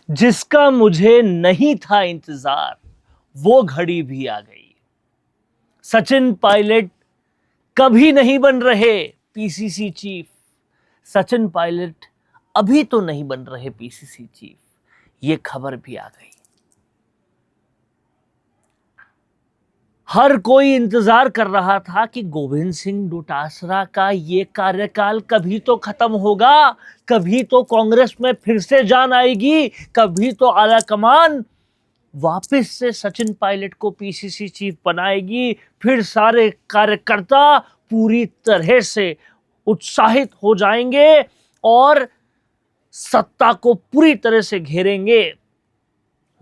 जिसका मुझे नहीं था इंतजार वो घड़ी भी आ गई। सचिन पायलट कभी नहीं बन रहे पीसीसी चीफ। सचिन पायलट अभी तो नहीं बन रहे पीसीसी चीफ, ये खबर भी आ गई। हर कोई इंतजार कर रहा था कि गोविंद सिंह डोटासरा का ये कार्यकाल कभी तो खत्म होगा, कभी तो कांग्रेस में फिर से जान आएगी, कभी तो आलाकमान वापस से सचिन पायलट को पीसीसी चीफ बनाएगी, फिर सारे कार्यकर्ता पूरी तरह से उत्साहित हो जाएंगे और सत्ता को पूरी तरह से घेरेंगे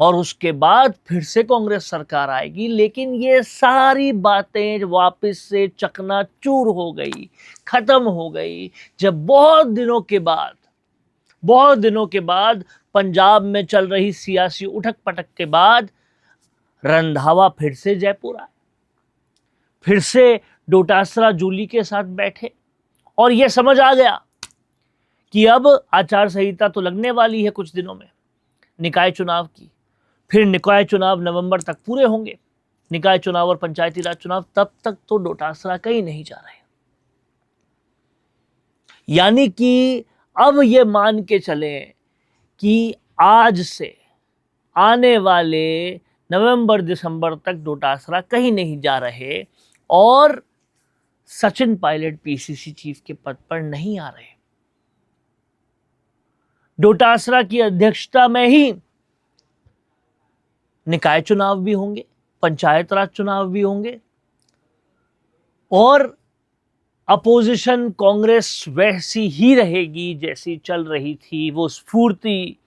और उसके बाद फिर से कांग्रेस सरकार आएगी। लेकिन ये सारी बातें वापस से चकनाचूर हो गई, खत्म हो गई, जब बहुत दिनों के बाद पंजाब में चल रही सियासी उठक पटक के बाद रंधावा फिर से जयपुर आए, फिर से डोटासरा जूली के साथ बैठे और यह समझ आ गया कि अब आचार संहिता तो लगने वाली है कुछ दिनों में निकाय चुनाव की, फिर निकाय चुनाव नवंबर तक पूरे होंगे, निकाय चुनाव और पंचायती राज चुनाव, तब तक तो डोटासरा कहीं नहीं जा रहे। यानी कि अब ये मान के चले कि आज से आने वाले नवंबर दिसंबर तक डोटासरा कहीं नहीं जा रहे और सचिन पायलट पीसीसी चीफ के पद पर नहीं आ रहे। डोटासरा की अध्यक्षता में ही निकाय चुनाव भी होंगे, पंचायत राज चुनाव भी होंगे और अपोजिशन कांग्रेस वैसी ही रहेगी जैसी चल रही थी। वो स्फूर्ति,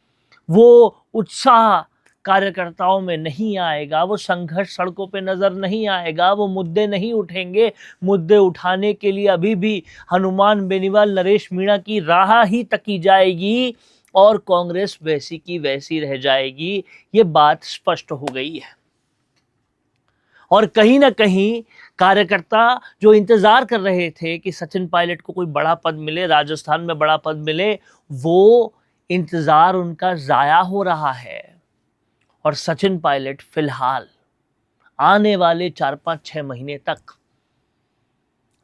वो उत्साह कार्यकर्ताओं में नहीं आएगा, वो संघर्ष सड़कों पे नजर नहीं आएगा, वो मुद्दे नहीं उठेंगे। मुद्दे उठाने के लिए अभी भी हनुमान बेनीवाल, नरेश मीणा की राह ही तकी जाएगी और कांग्रेस वैसी की वैसी रह जाएगी। ये बात स्पष्ट हो गई है और कहीं ना कहीं कार्यकर्ता जो इंतजार कर रहे थे कि सचिन पायलट को कोई बड़ा पद मिले, राजस्थान में बड़ा पद मिले, वो इंतजार उनका जाया हो रहा है। और सचिन पायलट फिलहाल आने वाले 4-5-6 महीने तक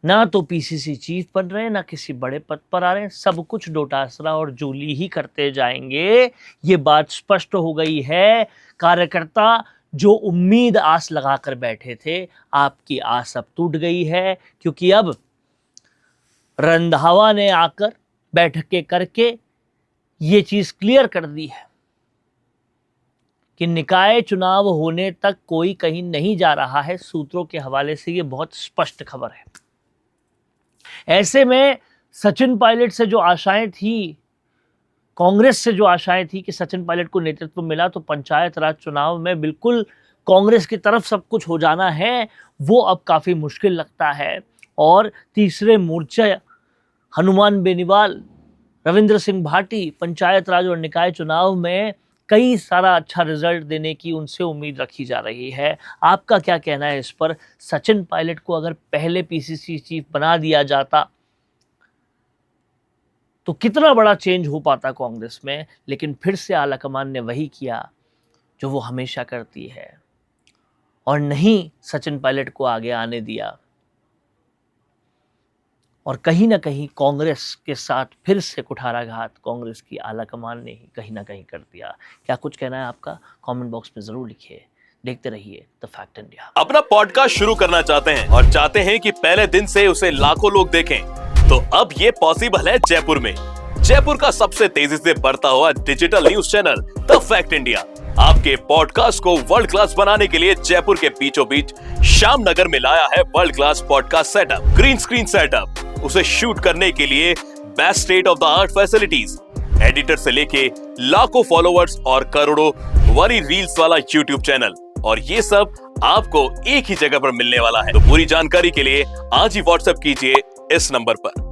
ना तो पीसीसी चीफ बन रहे हैं, ना किसी बड़े पद पर आ रहे हैं, सब कुछ डोटासरा और जूली ही करते जाएंगे। ये बात स्पष्ट हो गई है। कार्यकर्ता जो उम्मीद आस लगाकर बैठे थे, आपकी आस अब टूट गई है, क्योंकि अब रंधावा ने आकर बैठकें करके ये चीज क्लियर कर दी है कि निकाय चुनाव होने तक कोई कहीं नहीं जा रहा है। सूत्रों के हवाले से ये बहुत स्पष्ट खबर है। ऐसे में सचिन पायलट से जो आशाएं थी, कांग्रेस से जो आशाएं थी कि सचिन पायलट को नेतृत्व मिला तो पंचायत राज चुनाव में बिल्कुल कांग्रेस की तरफ सब कुछ हो जाना है, वो अब काफी मुश्किल लगता है। और तीसरे मोर्चे हनुमान बेनीवाल, रविंद्र सिंह भाटी, पंचायत राज और निकाय चुनाव में कई सारा अच्छा रिजल्ट देने की उनसे उम्मीद रखी जा रही है। आपका क्या कहना है इस पर? सचिन पायलट को अगर पहले पीसीसी चीफ बना दिया जाता तो कितना बड़ा चेंज हो पाता कांग्रेस में। लेकिन फिर से आलाकमान ने वही किया जो वो हमेशा करती है और नहीं सचिन पायलट को आगे आने दिया और कहीं ना कहीं कांग्रेस के साथ फिर से कुठाराघात कांग्रेस की आलाकमान ने ही कहीं ना कहीं कर दिया। क्या कुछ कहना है आपका? कमेंट बॉक्स में जरूर लिखिए। देखते रहिए द फैक्ट इंडिया। अपना पॉडकास्ट शुरू करना चाहते हैं और चाहते हैं कि पहले दिन से उसे लाखों लोग देखें, तो अब ये पॉसिबल है जयपुर में। जयपुर का सबसे तेजी से बढ़ता हुआ digital news channel the fact India आपके पॉडकास्ट को वर्ल्ड क्लास बनाने के लिए जयपुर के बीचों बीच श्याम नगर में लाया है world class podcast setup, green screen setup, उसे शूट करने के लिए best state of the art facilities, editor से लेके लाखों फॉलोअर्स और करोड़ों वाली रील्स वाला यूट्यूब चैनल, और ये सब आपको एक ही जगह पर मिलने वाला है। तो पूरी जानकारी के लिए आज ही व्हाट्सएप कीजिए इस नंबर पर।